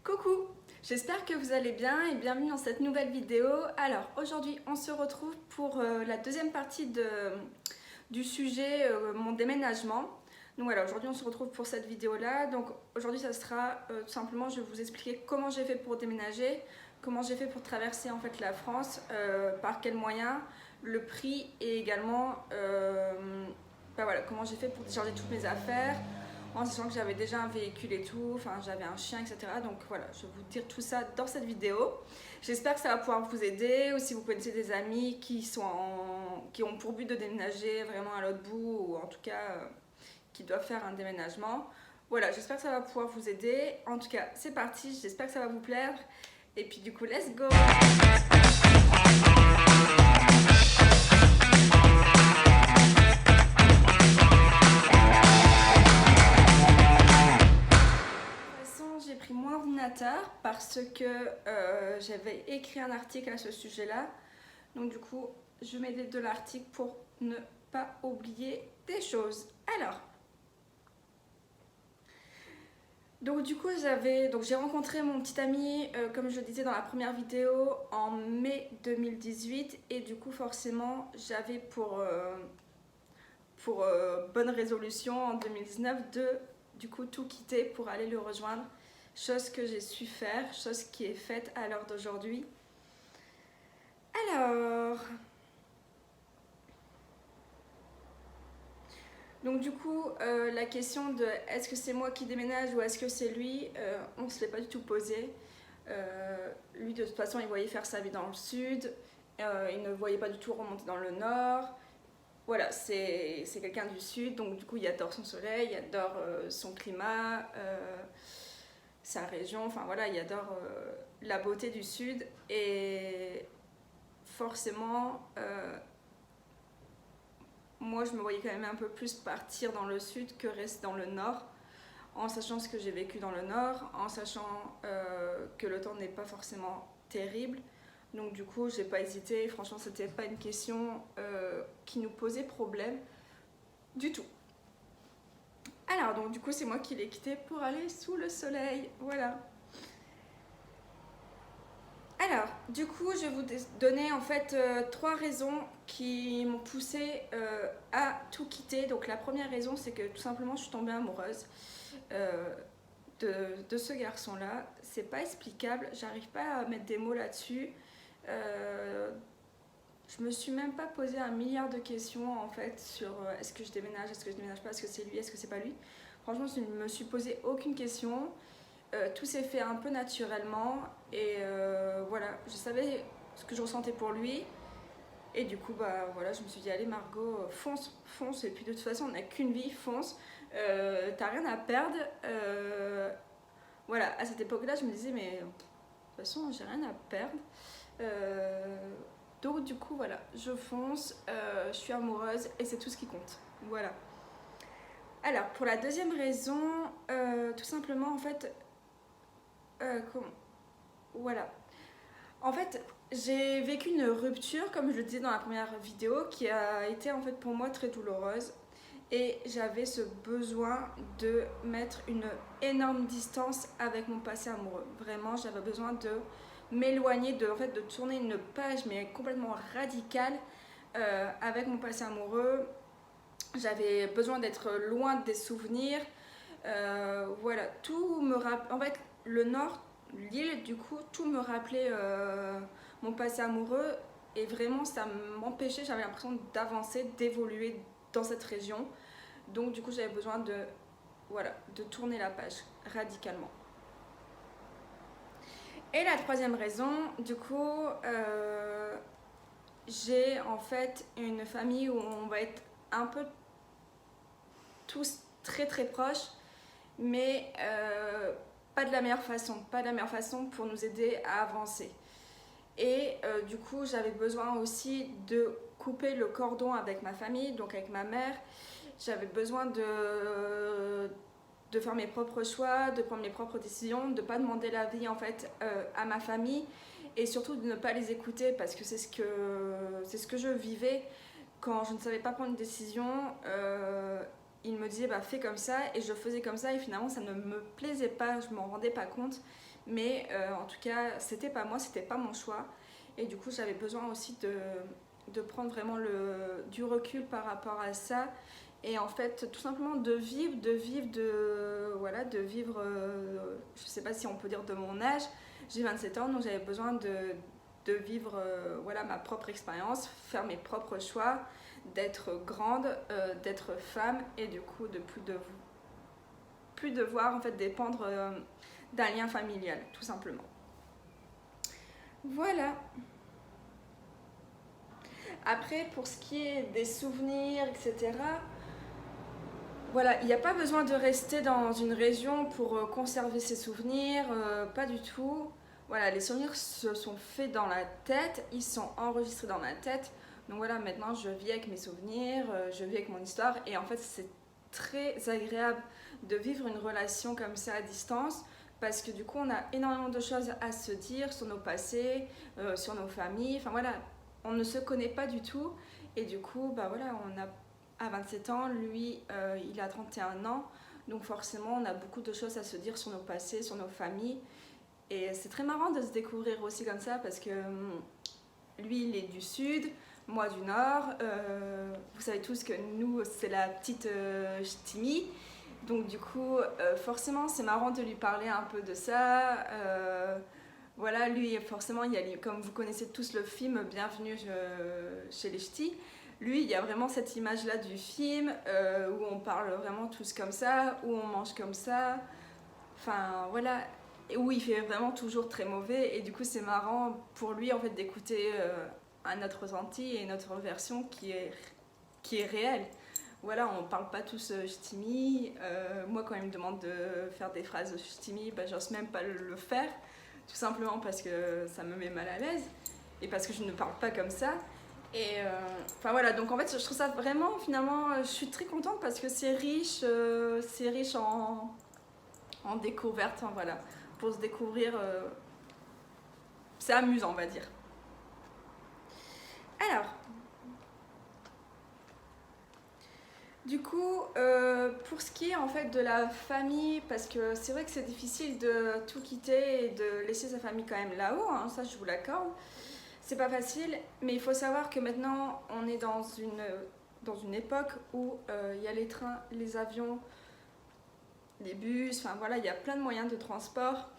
Coucou, j'espère que vous allez bien et bienvenue dans cette nouvelle vidéo. Alors aujourd'hui on se retrouve pour la deuxième partie du sujet mon déménagement. Donc voilà, aujourd'hui on se retrouve pour cette vidéo là. Donc aujourd'hui ça sera tout simplement, je vais vous expliquer comment j'ai fait pour déménager, comment j'ai fait pour traverser en fait la France, par quels moyens, le prix et également voilà, comment j'ai fait pour décharger toutes mes affaires en sachant que j'avais déjà un véhicule et tout, enfin j'avais un chien, etc. Donc voilà, je vais vous dire tout ça dans cette vidéo. J'espère que ça va pouvoir vous aider, ou si vous connaissez des amis qui ont pour but de déménager vraiment à l'autre bout, ou en tout cas qui doivent faire un déménagement. Voilà, j'espère que ça va pouvoir vous aider. En tout cas, c'est parti, j'espère que ça va vous plaire. Et puis du coup, let's go! J'ai pris mon ordinateur parce que j'avais écrit un article à ce sujet-là. Donc du coup, je mets de l'article pour ne pas oublier des choses. Alors, donc du coup, j'ai rencontré mon petit ami, comme je le disais dans la première vidéo, en mai 2018. Et du coup, forcément, j'avais pour bonne résolution en 2019 de du coup tout quitter pour aller le rejoindre. Chose que j'ai su faire, chose qui est faite à l'heure d'aujourd'hui. Alors, donc du coup, la question de est-ce que c'est moi qui déménage ou est-ce que c'est lui, on ne se l'est pas du tout posé. Lui, de toute façon, il voyait faire sa vie dans le sud, il ne voyait pas du tout remonter dans le nord. Voilà, c'est quelqu'un du sud, donc du coup, il adore son soleil, il adore son climat, sa région, enfin voilà, il adore la beauté du sud. Et forcément, moi je me voyais quand même un peu plus partir dans le sud que rester dans le nord, en sachant ce que j'ai vécu dans le nord, en sachant que le temps n'est pas forcément terrible. Donc du coup j'ai pas hésité, franchement c'était pas une question qui nous posait problème du tout. Alors donc du coup c'est moi qui l'ai quitté pour aller sous le soleil, voilà. Alors, du coup, je vais vous donner en fait trois raisons qui m'ont poussée à tout quitter. Donc, la première raison, c'est que tout simplement, je suis tombée amoureuse euh, de ce garçon-là. C'est pas explicable, j'arrive pas à mettre des mots là-dessus. Je me suis même pas posé un milliard de questions en fait sur est-ce que je déménage, est-ce que je déménage pas, est-ce que c'est lui, est-ce que c'est pas lui. Franchement, je ne me suis posé aucune question. Tout s'est fait un peu naturellement et voilà, je savais ce que je ressentais pour lui et du coup bah voilà, je me suis dit allez Margot, fonce, fonce, et puis de toute façon on n'a qu'une vie, fonce, t'as rien à perdre. Voilà, à cette époque là je me disais mais de toute façon j'ai rien à perdre. Donc du coup voilà, je fonce, je suis amoureuse et c'est tout ce qui compte, voilà. Alors pour la deuxième raison, tout simplement en fait, voilà. En fait, j'ai vécu une rupture, comme je le disais dans la première vidéo, qui a été en fait pour moi très douloureuse. Et j'avais ce besoin de mettre une énorme distance avec mon passé amoureux. Vraiment, j'avais besoin de m'éloigner, en fait, de tourner une page, mais complètement radicale, avec mon passé amoureux. J'avais besoin d'être loin des souvenirs. Voilà, tout me rappelle. En fait, le Nord, l'île, du coup, tout me rappelait mon passé amoureux. Et vraiment, ça m'empêchait, j'avais l'impression d'avancer, d'évoluer dans cette région. Donc, du coup, j'avais besoin voilà, de tourner la page radicalement. Et la troisième raison, du coup, j'ai en fait une famille où on va être un peu tous très très proches, mais pas de la meilleure façon pour nous aider à avancer. Et du coup, j'avais besoin aussi de couper le cordon avec ma famille, donc avec ma mère. J'avais besoin de faire mes propres choix, de prendre mes propres décisions, de ne pas demander l'avis en fait à ma famille et surtout de ne pas les écouter parce que c'est ce que je vivais quand je ne savais pas prendre une décision. il me disait bah fais comme ça et je faisais comme ça et finalement ça ne me plaisait pas, je m'en rendais pas compte. Mais en tout cas, c'était pas moi, c'était pas mon choix. Et du coup, j'avais besoin aussi de prendre vraiment du recul par rapport à ça. Et en fait, tout simplement voilà, de vivre, je sais pas si on peut dire de mon âge, j'ai 27 ans, donc j'avais besoin de vivre voilà, ma propre expérience, faire mes propres choix, d'être grande, d'être femme et du coup de plus devoir en fait dépendre d'un lien familial, tout simplement. Voilà. Après, pour ce qui est des souvenirs, etc., voilà, il n'y a pas besoin de rester dans une région pour conserver ses souvenirs, pas du tout. Voilà, les souvenirs se sont faits dans la tête, ils sont enregistrés dans ma tête. Donc voilà, maintenant je vis avec mes souvenirs, je vis avec mon histoire et en fait c'est très agréable de vivre une relation comme ça à distance parce que du coup on a énormément de choses à se dire sur nos passés, sur nos familles, enfin voilà, on ne se connaît pas du tout et du coup bah voilà, on a à 27 ans, lui il a 31 ans, donc forcément on a beaucoup de choses à se dire sur nos passés, sur nos familles et c'est très marrant de se découvrir aussi comme ça parce que lui il est du sud, moi du nord, vous savez tous que nous c'est la petite ch'timi. Donc du coup, forcément, c'est marrant de lui parler un peu de ça. Voilà, lui, forcément, comme vous connaissez tous le film Bienvenue chez les Ch'tis, lui, il y a vraiment cette image-là du film où on parle vraiment tous comme ça, où on mange comme ça. Enfin, voilà, et où il fait vraiment toujours très mauvais. Et du coup, c'est marrant pour lui, en fait, d'écouter un autre ressenti et une autre version qui est réelle. Voilà, on parle pas tous ch'timi. Moi, quand il me demande de faire des phrases ch'timi, bah, j'ose même pas le faire, tout simplement parce que ça me met mal à l'aise et parce que je ne parle pas comme ça. Et enfin voilà, donc en fait, je trouve ça vraiment, finalement, je suis très contente parce que c'est riche en découvertes, enfin, voilà, pour se découvrir, c'est amusant, on va dire. Alors, du coup, pour ce qui est en fait de la famille, parce que c'est vrai que c'est difficile de tout quitter et de laisser sa famille quand même là-haut, hein, ça je vous l'accorde. C'est pas facile, mais il faut savoir que maintenant on est dans une époque où il y a les trains, les avions, les bus, enfin voilà, il y a plein de moyens de transport.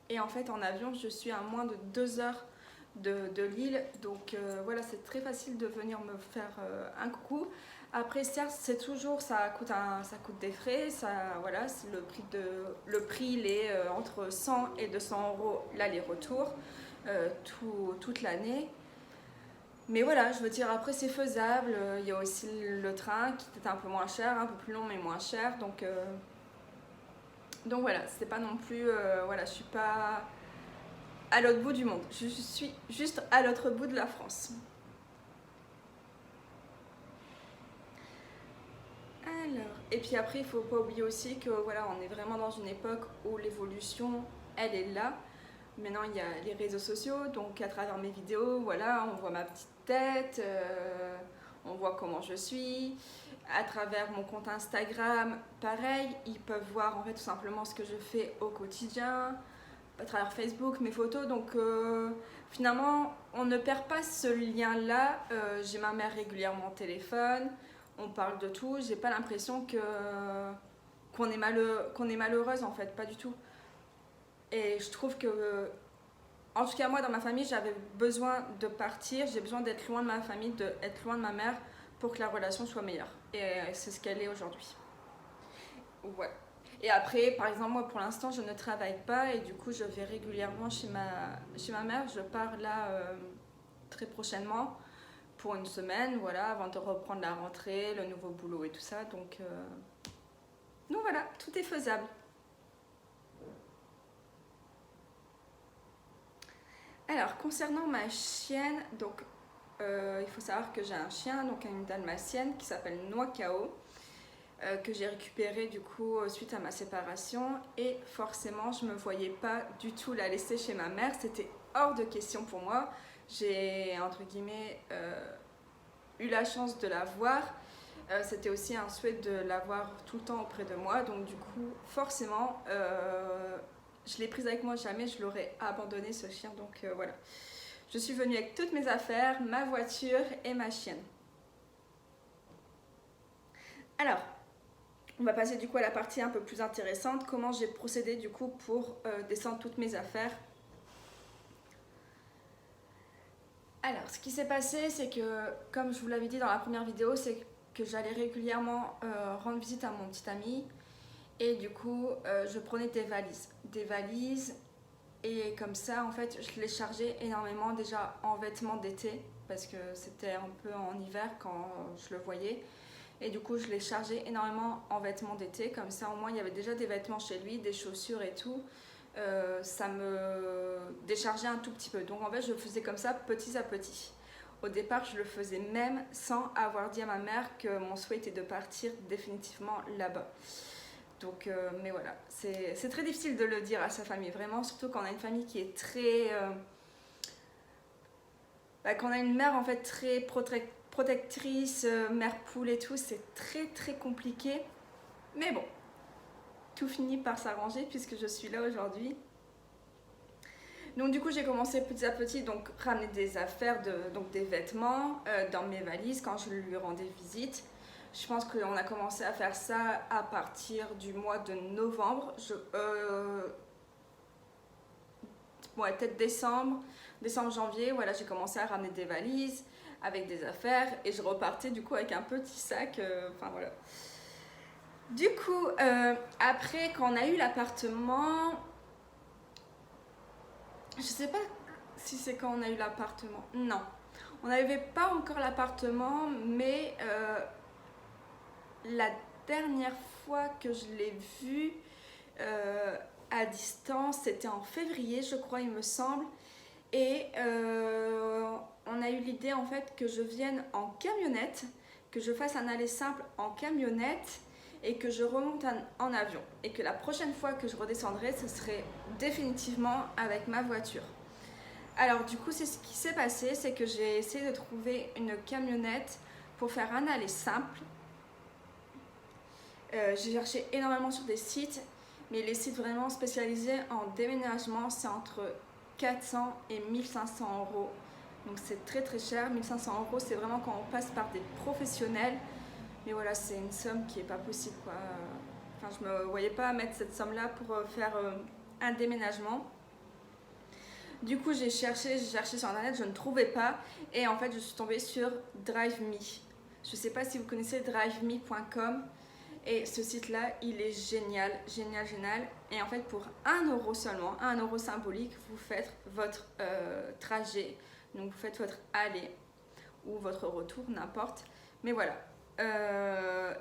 Et en fait en avion, je suis à moins de 2 heures de Lille, donc voilà, c'est très facile de venir me faire un coucou. Après, certes, c'est toujours, ça coûte des frais, ça, voilà, le prix il est entre 100 et 200 euros l'aller-retour toute l'année. Mais voilà, je veux dire, après c'est faisable. Il y a aussi le train qui est un peu moins cher, un peu plus long mais moins cher. Donc voilà, c'est pas non plus, voilà, je suis pas à l'autre bout du monde. Je suis juste à l'autre bout de la France. Alors, et puis après, il faut pas oublier aussi que voilà, on est vraiment dans une époque où l'évolution, elle est là. Maintenant, il y a les réseaux sociaux, donc à travers mes vidéos, voilà, on voit ma petite tête, on voit comment je suis. À travers mon compte Instagram, pareil, ils peuvent voir en fait tout simplement ce que je fais au quotidien. À travers Facebook, mes photos, donc finalement, on ne perd pas ce lien-là. J'ai ma mère régulièrement au téléphone, on parle de tout. J'ai pas l'impression qu'on est malheureuse en fait, pas du tout. Et je trouve que, en tout cas moi dans ma famille, j'avais besoin de partir, j'ai besoin d'être loin de ma famille, d'être loin de ma mère pour que la relation soit meilleure. Et c'est ce qu'elle est aujourd'hui. Ouais. Et après, par exemple, moi pour l'instant je ne travaille pas et du coup je vais régulièrement chez ma mère. Je pars là très prochainement pour une semaine, voilà, avant de reprendre la rentrée, le nouveau boulot et tout ça. Donc voilà, tout est faisable. Alors, concernant ma chienne, donc il faut savoir que j'ai un chien, donc une dalmatienne qui s'appelle Noakao, que j'ai récupéré du coup suite à ma séparation. Et forcément, je me voyais pas du tout la laisser chez ma mère, c'était hors de question pour moi. J'ai entre guillemets eu la chance de la voir C'était aussi un souhait de l'avoir tout le temps auprès de moi, donc du coup forcément je l'ai prise avec moi, jamais je l'aurais abandonné ce chien, donc voilà. Je suis venue avec toutes mes affaires, ma voiture et ma chienne. Alors, on va passer du coup à la partie un peu plus intéressante, comment j'ai procédé du coup pour descendre toutes mes affaires. Alors, ce qui s'est passé, c'est que, comme je vous l'avais dit dans la première vidéo, c'est que j'allais régulièrement rendre visite à mon petit ami. Et du coup, je prenais des valises. Et comme ça, en fait, je les chargeais énormément déjà en vêtements d'été. Parce que c'était un peu en hiver quand je le voyais. Et du coup, je les chargeais énormément en vêtements d'été. Comme ça, au moins, il y avait déjà des vêtements chez lui, des chaussures et tout. Ça me déchargeait un tout petit peu. Donc en fait, je faisais comme ça petit à petit. Au départ, je le faisais même sans avoir dit à ma mère que mon souhait était de partir définitivement là-bas. Donc, mais voilà, c'est très difficile de le dire à sa famille, vraiment, surtout quand on a une famille qui est très... quand on a une mère en fait très protectrice, mère poule et tout, c'est très compliqué. Mais bon, tout finit par s'arranger puisque je suis là aujourd'hui. Donc du coup j'ai commencé petit à petit, donc ramener des affaires, donc des vêtements dans mes valises quand je lui rendais visite. Je pense qu'on a commencé à faire ça à partir du mois de novembre. Ouais, peut-être décembre, janvier, voilà, j'ai commencé à ramener des valises avec des affaires et je repartais du coup avec un petit sac, enfin voilà. Du coup, après quand on a eu l'appartement, je sais pas si c'est quand on a eu l'appartement, non. On n'avait pas encore l'appartement, mais la dernière fois que je l'ai vu à distance, c'était en février, je crois, il me semble. Et on a eu l'idée en fait que je vienne en camionnette, que je fasse un aller simple en camionnette et que je remonte en avion. Et que la prochaine fois que je redescendrai, ce serait définitivement avec ma voiture. Alors du coup, c'est ce qui s'est passé, c'est que j'ai essayé de trouver une camionnette pour faire un aller simple. J'ai cherché énormément sur des sites, mais les sites vraiment spécialisés en déménagement, c'est entre 400 et 1500 euros. Donc c'est très cher. 1500 euros, c'est vraiment quand on passe par des professionnels. Mais voilà, c'est une somme qui est pas possible, quoi. Enfin, je me voyais pas mettre cette somme-là pour faire un déménagement. Du coup, j'ai cherché sur internet, je ne trouvais pas. Et en fait, je suis tombée sur DriveMe. Je sais pas si vous connaissez driveme.com. Et ce site-là, il est génial. Et en fait, pour 1 euro seulement, 1 euro symbolique, vous faites votre trajet. Donc, vous faites votre aller ou votre retour, n'importe. Mais voilà.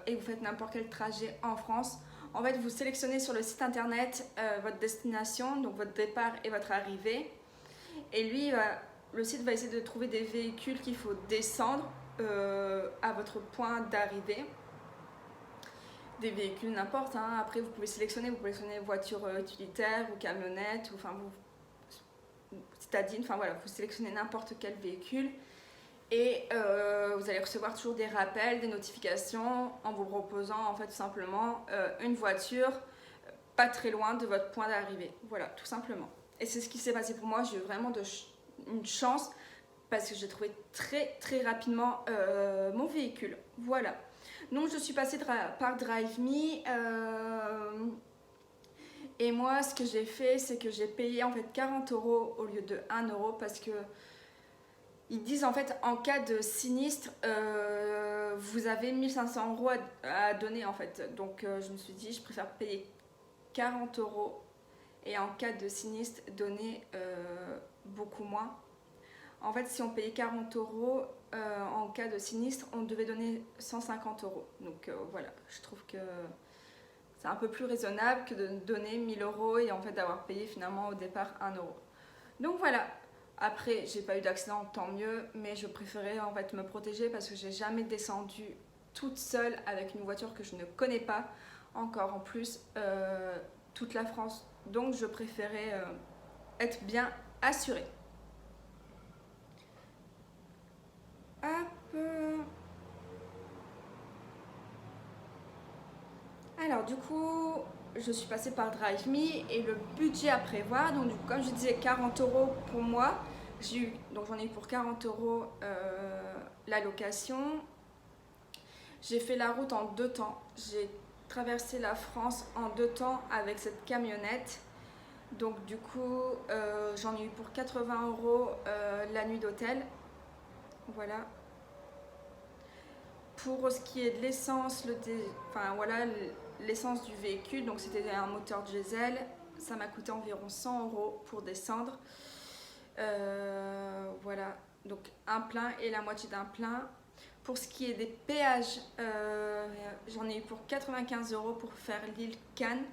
Et vous faites n'importe quel trajet en France. En fait, vous sélectionnez sur le site internet votre destination, donc votre départ et votre arrivée. Et lui, le site va essayer de trouver des véhicules qu'il faut descendre à votre point d'arrivée. Des véhicules n'importe, hein. Après vous pouvez sélectionner voiture utilitaire ou camionnette, ou enfin citadine, enfin voilà, vous sélectionnez n'importe quel véhicule et vous allez recevoir toujours des rappels, des notifications en vous proposant en fait tout simplement une voiture pas très loin de votre point d'arrivée, voilà, tout simplement. Et c'est ce qui s'est passé pour moi, j'ai eu vraiment une chance parce que j'ai trouvé très rapidement mon véhicule, voilà. Donc je suis passée par DriveMe et moi ce que j'ai fait c'est que j'ai payé en fait 40 euros au lieu de 1 euro parce que ils disent en fait en cas de sinistre vous avez 1500 euros à donner en fait. Donc je me suis dit je préfère payer 40 euros et en cas de sinistre donner beaucoup moins. En fait, si on payait 40 euros en cas de sinistre, on devait donner 150 euros. Donc voilà, je trouve que c'est un peu plus raisonnable que de donner 1000 euros et en fait d'avoir payé finalement au départ 1 euro. Donc voilà, après j'ai pas eu d'accident, tant mieux, mais je préférais en fait me protéger parce que j'ai jamais descendu toute seule avec une voiture que je ne connais pas, encore en plus toute la France. Donc je préférais être bien assurée. Hop. Alors du coup, je suis passée par DriveMe et le budget à prévoir, donc du coup, comme je disais 40 € pour moi, donc j'en ai eu pour 40 € la location. J'ai fait la route en 2 temps, j'ai traversé la France en 2 temps avec cette camionnette. Donc du coup, j'en ai eu pour 80 € la nuit d'hôtel. Voilà. Pour ce qui est de l'essence, enfin voilà, l'essence du véhicule, donc c'était un moteur diesel, ça m'a coûté environ 100 € pour descendre. Voilà, donc un plein et la moitié d'un plein. Pour ce qui est des péages, j'en ai eu pour 95 € pour faire l'île Cannes.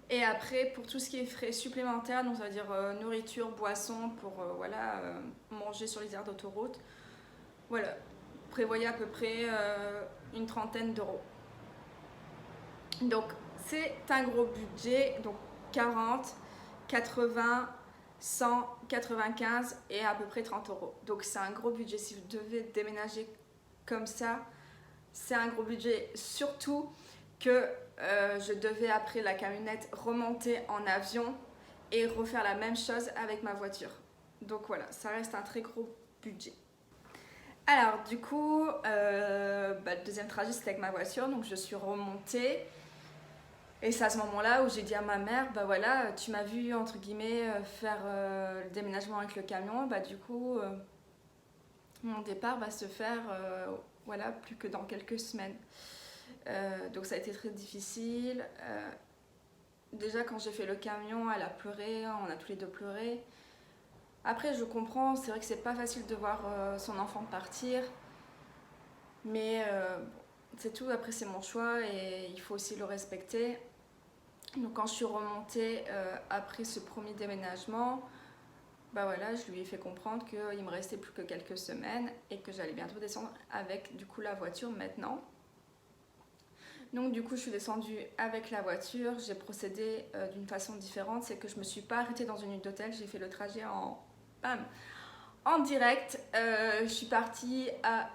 Et après, pour tout ce qui est frais supplémentaires, donc ça veut dire nourriture, boisson, pour voilà, manger sur les aires d'autoroute, voilà, prévoyez à peu près une trentaine d'euros. Donc c'est un gros budget, donc 40, 80, 100, 95 et à peu près 30 €. Donc c'est un gros budget si vous devez déménager comme ça, c'est un gros budget, surtout que je devais après la camionnette remonter en avion et refaire la même chose avec ma voiture. Donc voilà, ça reste un très gros budget. Alors du coup, le deuxième trajet c'était avec ma voiture, donc je suis remontée. Et c'est à ce moment-là où j'ai dit à ma mère, bah voilà, tu m'as vu entre guillemets faire le déménagement avec le camion, bah du coup, mon départ va se faire voilà, plus que dans quelques semaines. Donc ça a été très difficile. Déjà quand j'ai fait le camion, elle a pleuré, on a tous les deux pleuré. Après je comprends, c'est vrai que c'est pas facile de voir son enfant partir. Mais c'est tout, après c'est mon choix et il faut aussi le respecter. Donc quand je suis remontée après ce premier déménagement, bah voilà, je lui ai fait comprendre qu'il me restait plus que quelques semaines et que j'allais bientôt descendre avec du coup la voiture maintenant. Donc du coup je suis descendue avec la voiture, j'ai procédé d'une façon différente, c'est que je me suis pas arrêtée dans une nuit d'hôtel, j'ai fait le trajet en direct. Je suis partie à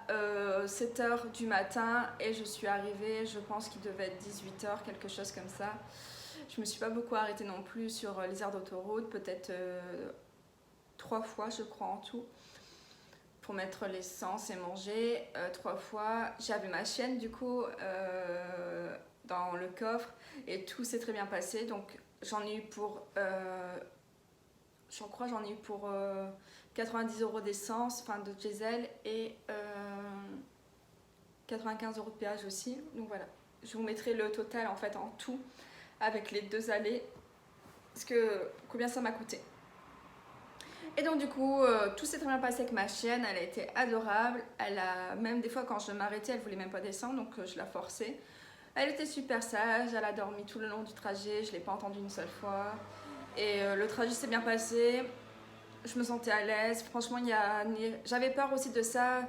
7 h du matin et je suis arrivée, je pense qu'il devait être 18 h, quelque chose comme ça. Je me suis pas beaucoup arrêtée non plus sur les aires d'autoroute, peut-être 3 fois je crois en tout, pour mettre l'essence et manger. 3 fois, j'avais ma chienne du coup dans le coffre et tout s'est très bien passé. Donc j'en ai eu pour, j'en crois j'en ai eu pour 90 € d'essence, enfin de diesel et 95 € de péage aussi. Donc voilà, je vous mettrai le total en fait en tout avec les 2 allées, parce que combien ça m'a coûté. Et donc du coup, tout s'est très bien passé avec ma chienne, elle a été adorable. Elle a, même des fois quand je m'arrêtais, elle voulait même pas descendre, donc je la forçais. Elle était super sage, elle a dormi tout le long du trajet, je l'ai pas entendue une seule fois. Et le trajet s'est bien passé, je me sentais à l'aise. Franchement, j'avais peur aussi de ça.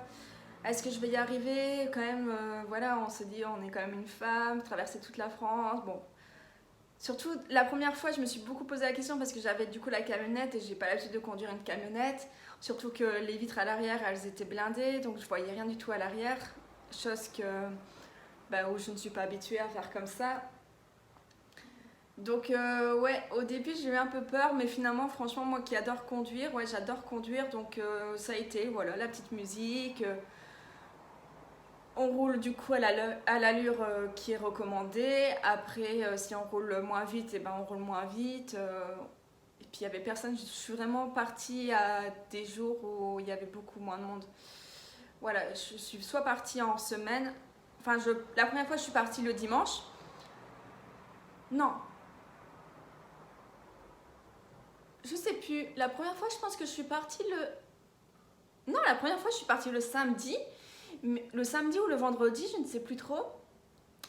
Est-ce que je vais y arriver? Quand même, voilà, on se dit, on est quand même une femme, traverser toute la France, bon. Surtout, la première fois, je me suis beaucoup posé la question parce que j'avais du coup la camionnette et j'ai pas l'habitude de conduire une camionnette. Surtout que les vitres à l'arrière, elles étaient blindées, donc je voyais rien du tout à l'arrière. Chose où je ne suis pas habituée à faire comme ça. Donc ouais, au début j'ai eu un peu peur, mais finalement, franchement, moi qui adore conduire, ouais, j'adore conduire, donc ça a été, voilà, la petite musique. On roule du coup à l'allure qui est recommandée. Après, si on roule moins vite, et ben on roule moins vite. Et puis il n'y avait personne. Je suis vraiment partie à des jours où il y avait beaucoup moins de monde. Voilà, je suis soit partie en semaine. Enfin, la première fois, je suis partie le dimanche. Non. Je sais plus. La première fois, je pense que je suis partie le... Non, la première fois, je suis partie le samedi. Le samedi ou le vendredi, je ne sais plus trop.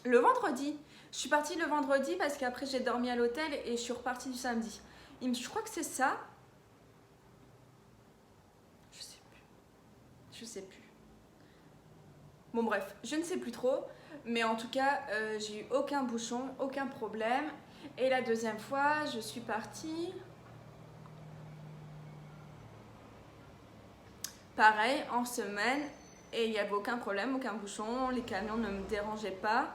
Le vendredi. Je suis partie le vendredi parce qu'après j'ai dormi à l'hôtel et je suis repartie du samedi. Je crois que c'est ça. Je sais plus. Je sais plus. Bon bref, je ne sais plus trop. Mais en tout cas, j'ai eu aucun bouchon, aucun problème. Et la deuxième fois, je suis partie... Pareil, en semaine. Et il n'y avait aucun problème, aucun bouchon. Les camions ne me dérangeaient pas.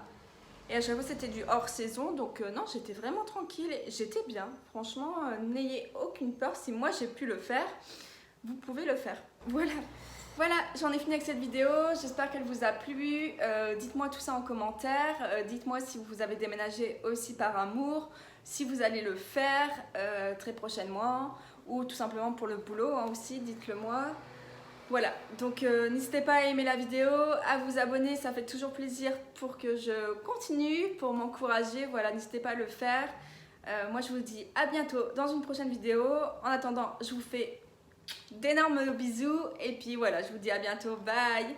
Et à chaque fois c'était du hors saison, donc non, j'étais vraiment tranquille, j'étais bien. Franchement, n'ayez aucune peur, si moi j'ai pu le faire, vous pouvez le faire. Voilà. Voilà, j'en ai fini avec cette vidéo, j'espère qu'elle vous a plu. Dites-moi tout ça en commentaire, dites-moi si vous avez déménagé aussi par amour, si vous allez le faire très prochainement, ou tout simplement pour le boulot hein, aussi, dites-le moi. Voilà, donc n'hésitez pas à aimer la vidéo, à vous abonner, ça fait toujours plaisir pour que je continue, pour m'encourager, voilà, n'hésitez pas à le faire. Moi je vous dis à bientôt dans une prochaine vidéo. En attendant, je vous fais d'énormes bisous et puis voilà, je vous dis à bientôt, bye!